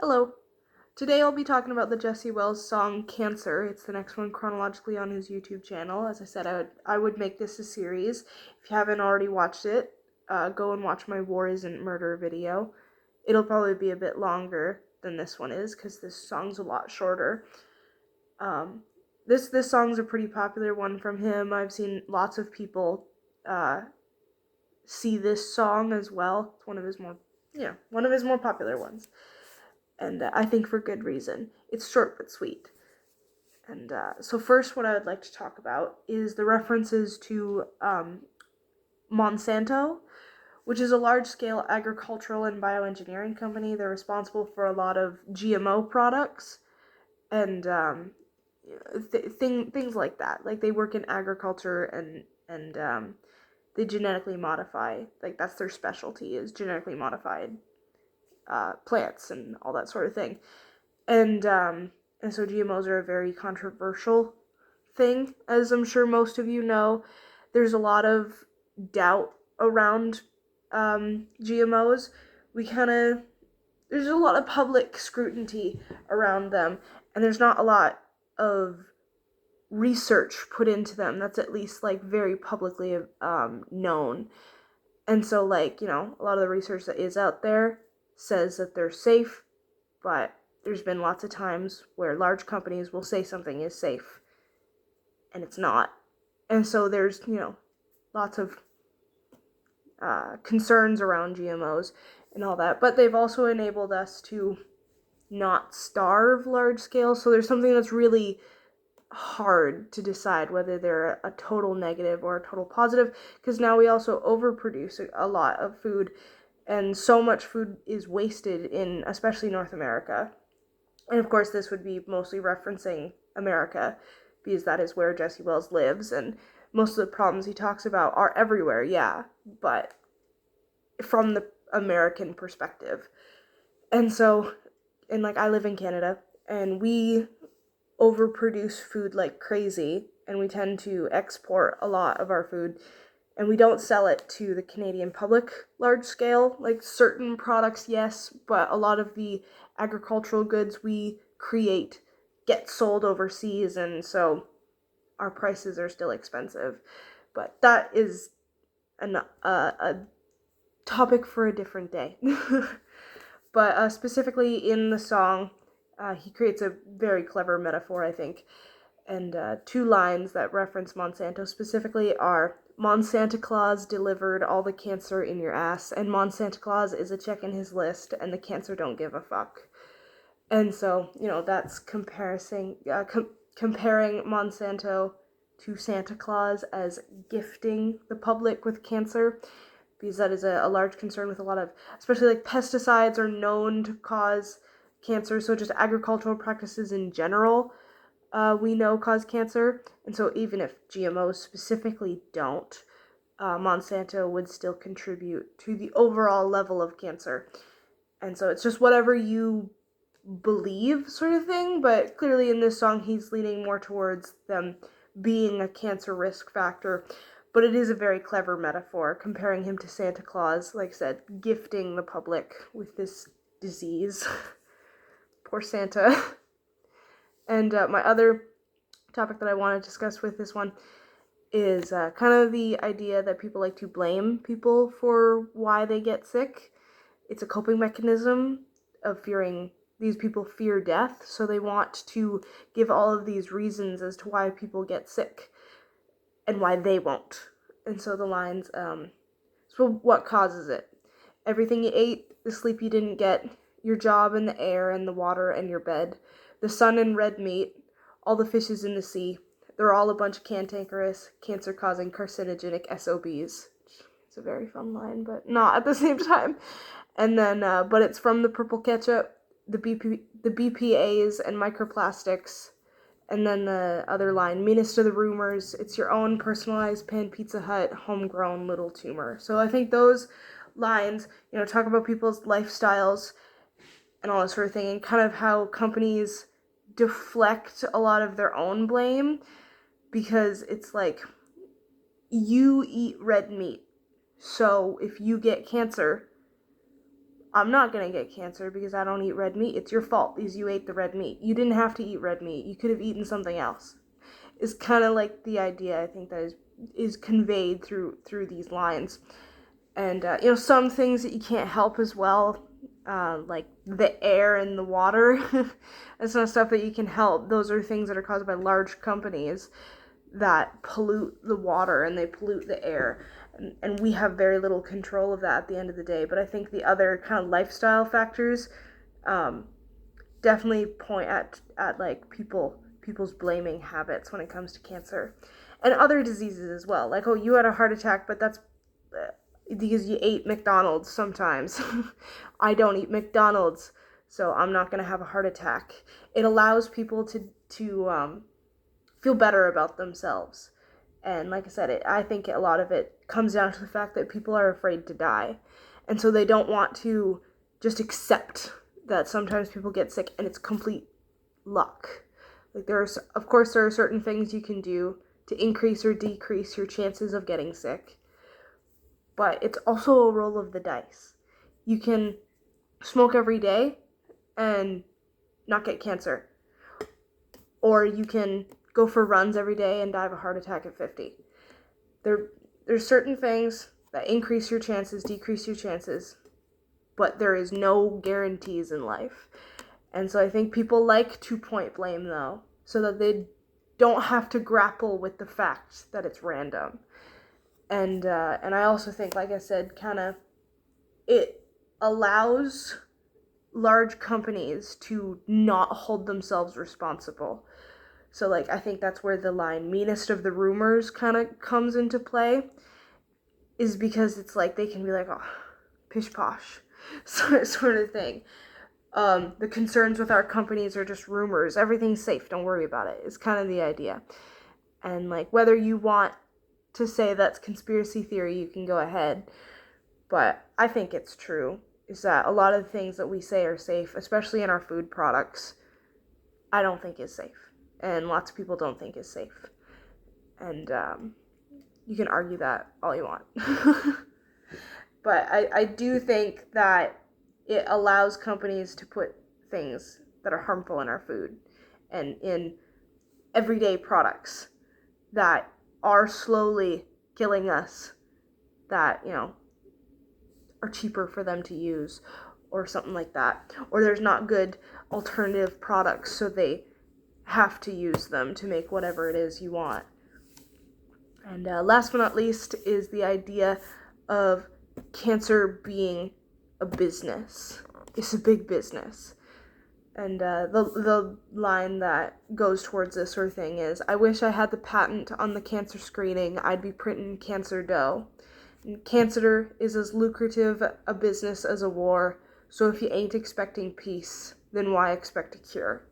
Hello. Today I'll be talking about the Jesse Wells song Cancer. It's the next one chronologically on his YouTube channel. As I said, I would make this a series. If you haven't already watched it, go and watch my War Isn't Murder video. It'll probably be a bit longer than this one is because this song's a lot shorter. This song's a pretty popular one from him. I've seen lots of people see this song as well. It's one of his more popular ones. And I think for good reason. It's short but sweet. And so first, what I would like to talk about is the references to Monsanto, which is a large-scale agricultural and bioengineering company. They're responsible for a lot of GMO products and things like that. Like they work in agriculture and they genetically modify. Like that's their specialty, is genetically modified plants and all that sort of thing. And so GMOs are a very controversial thing, as I'm sure most of you know. There's a lot of doubt around GMOs. There's a lot of public scrutiny around them, and there's not a lot of research put into them that's at least like very publicly known. And so like, a lot of the research that is out there says that they're safe, but there's been lots of times where large companies will say something is safe and it's not. And so there's, lots of concerns around GMOs and all that. But they've also enabled us to not starve large scale. So there's something that's really hard to decide whether they're a total negative or a total positive, because now we also overproduce a lot of food, and so much food is wasted in especially North America. And of course this would be mostly referencing America, because that is where Jesse Wells lives, and most of the problems he talks about are everywhere, yeah, but from the American perspective. And so, and like I live in Canada, and we overproduce food like crazy, and we tend to export a lot of our food, and we don't sell it to the Canadian public large scale. Like certain products, yes, but a lot of the agricultural goods we create get sold overseas, and so our prices are still expensive. But that is a topic for a different day. But specifically in the song, he creates a very clever metaphor, I think. And two lines that reference Monsanto specifically are, Monsanta Claus delivered all the cancer in your ass, and Monsanta Claus is a check in his list, and the cancer don't give a fuck. And so, that's comparing Monsanto to Santa Claus as gifting the public with cancer, because that is a large concern with a lot of, especially like pesticides are known to cause cancer, so just agricultural practices in general, we know cause cancer. And so even if GMOs specifically don't, Monsanto would still contribute to the overall level of cancer. And so it's just whatever you believe sort of thing, but clearly in this song he's leaning more towards them being a cancer risk factor. But it is a very clever metaphor, comparing him to Santa Claus, like I said, gifting the public with this disease. Poor Santa. And my other topic that I want to discuss with this one is kind of the idea that people like to blame people for why they get sick. It's a coping mechanism of fearing. These people fear death, so they want to give all of these reasons as to why people get sick and why they won't. And so the lines, so what causes it? Everything you ate, the sleep you didn't get, your job and the air and the water and your bed, the sun and red meat, all the fishes in the sea. They're all a bunch of cantankerous, cancer-causing, carcinogenic SOBs. It's a very fun line, but not at the same time. And then, but it's from the purple ketchup, the BPAs and microplastics. And then the other line, meanest of the rumors, it's your own personalized pan Pizza Hut homegrown little tumor. So I think those lines, talk about people's lifestyles and all that sort of thing, and kind of how companies deflect a lot of their own blame, because it's like, you eat red meat, so if you get cancer, I'm not going to get cancer because I don't eat red meat. It's your fault because you ate the red meat. You didn't have to eat red meat. You could have eaten something else. Is kind of like the idea, I think, that is conveyed through these lines. And some things that you can't help as well, like the air and the water. That's not stuff that you can help. Those are things that are caused by large companies that pollute the water and they pollute the air, and we have very little control of that at the end of the day. But I think the other kind of lifestyle factors definitely point at like people's blaming habits when it comes to cancer and other diseases as well. Like, oh, you had a heart attack, but that's because you ate McDonald's sometimes. I don't eat McDonald's, so I'm not going to have a heart attack. It allows people to feel better about themselves. And like I said, I think a lot of it comes down to the fact that people are afraid to die. And so they don't want to just accept that sometimes people get sick and it's complete luck. Like of course, there are certain things you can do to increase or decrease your chances of getting sick. But it's also a roll of the dice. You can smoke every day and not get cancer. Or you can go for runs every day and die of a heart attack at 50. There's certain things that increase your chances, decrease your chances, but there is no guarantees in life. And so I think people like to point blame, though, so that they don't have to grapple with the fact that it's random. And I also think, like I said, it allows large companies to not hold themselves responsible. So, like, I think that's where the line meanest of the rumors kind of comes into play, is because it's like they can be like, oh, pish posh, sort of thing. The concerns with our companies are just rumors. Everything's safe. Don't worry about it. It's kind of the idea. And, like, whether you want to say that's conspiracy theory, you can go ahead. But I think it's true, is that a lot of the things that we say are safe, especially in our food products, I don't think is safe. And lots of people don't think is safe. And you can argue that all you want. But I do think that it allows companies to put things that are harmful in our food and in everyday products that are slowly killing us, that, are cheaper for them to use or something like that. Or there's not good alternative products, so they have to use them to make whatever it is you want. And last but not least is the idea of cancer being a business. It's a big business. And the line that goes towards this sort of thing is, I wish I had the patent on the cancer screening. I'd be printing cancer dough. And cancer is as lucrative a business as a war, so if you ain't expecting peace, then why expect a cure?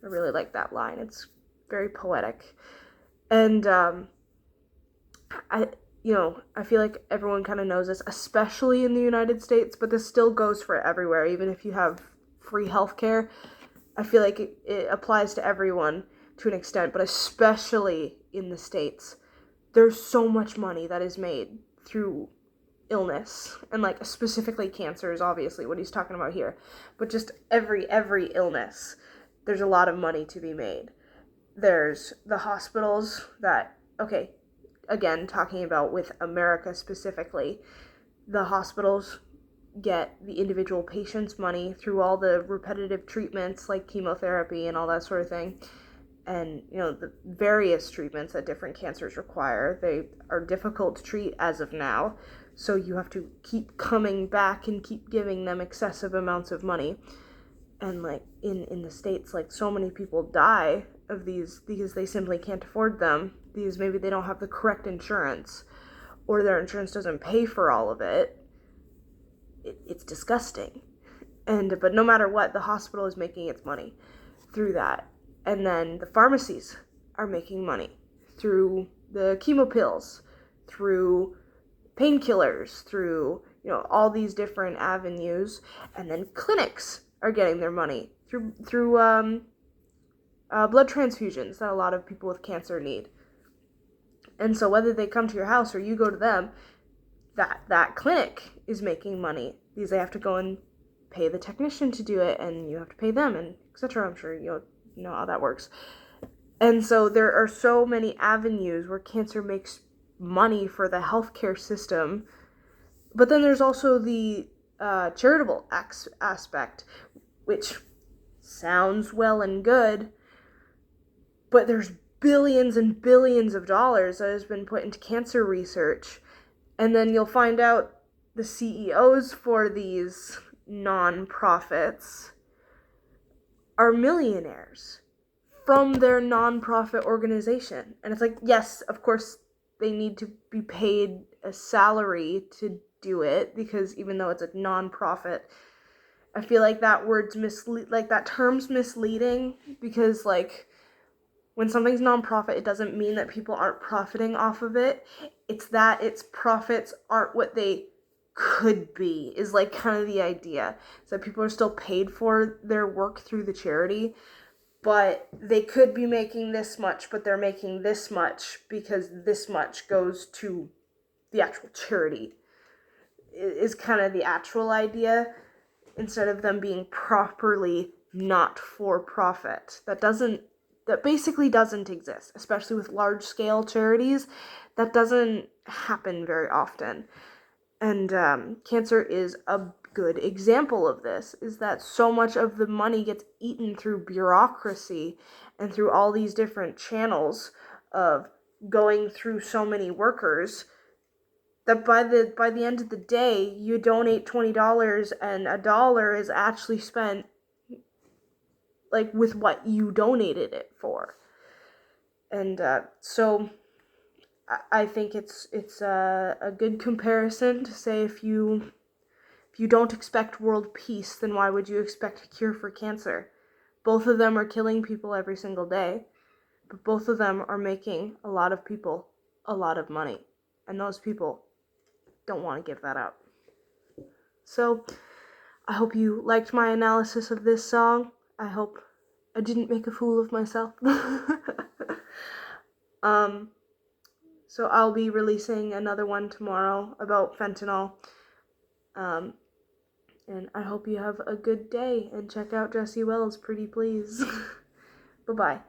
I really like that line. It's very poetic. And I feel like everyone kind of knows this, especially in the United States, but this still goes for everywhere, even if you have free healthcare. I feel like it applies to everyone to an extent, but especially in the States. There's so much money that is made through illness, and like specifically cancer is obviously what he's talking about here, but just every illness, there's a lot of money to be made. There's the hospitals that, okay, again, talking about with America specifically, the hospitals get the individual patient's money through all the repetitive treatments like chemotherapy and all that sort of thing. And, the various treatments that different cancers require, they are difficult to treat as of now. So you have to keep coming back and keep giving them excessive amounts of money. And, like, in the States, like, so many people die of these because they simply can't afford them, because maybe they don't have the correct insurance, or their insurance doesn't pay for all of it. It's disgusting. But no matter what, the hospital is making its money through that. And then the pharmacies are making money through the chemo pills, through painkillers, through, all these different avenues. And then clinics are getting their money through blood transfusions that a lot of people with cancer need. And so whether they come to your house or you go to them, that clinic is making money because they have to go and pay the technician to do it, and you have to pay them, and etc. I'm sure you know how that works. And so there are so many avenues where cancer makes money for the healthcare system. But then there's also the charitable aspect, which sounds well and good, but there's billions and billions of dollars that has been put into cancer research. And then you'll find out the CEOs for these non-profits are millionaires from their non-profit organization. And it's like, yes, of course, they need to be paid a salary to do it, because even though it's a non-profit, I feel like that that term's misleading, because like when something's non-profit, it doesn't mean that people aren't profiting off of it. It's that its profits aren't what they could be, is like kind of the idea. So people are still paid for their work through the charity, but they could be making this much, but they're making this much because this much goes to the actual charity, is kind of the actual idea, instead of them being properly not for profit. That basically doesn't exist, especially with large scale charities. That doesn't happen very often. And cancer is a good example of this, is that so much of the money gets eaten through bureaucracy and through all these different channels of going through so many workers, that by the end of the day, you donate $20 and $1 is actually spent like with what you donated it for. And so I think it's a good comparison to say, if you don't expect world peace, then why would you expect a cure for cancer? Both of them are killing people every single day, but both of them are making a lot of people a lot of money, and those people don't want to give that up. So I hope you liked my analysis of this song. I hope I didn't make a fool of myself. So I'll be releasing another one tomorrow about fentanyl. And I hope you have a good day, and check out Jessie Wells' Pretty Please. Bye-bye.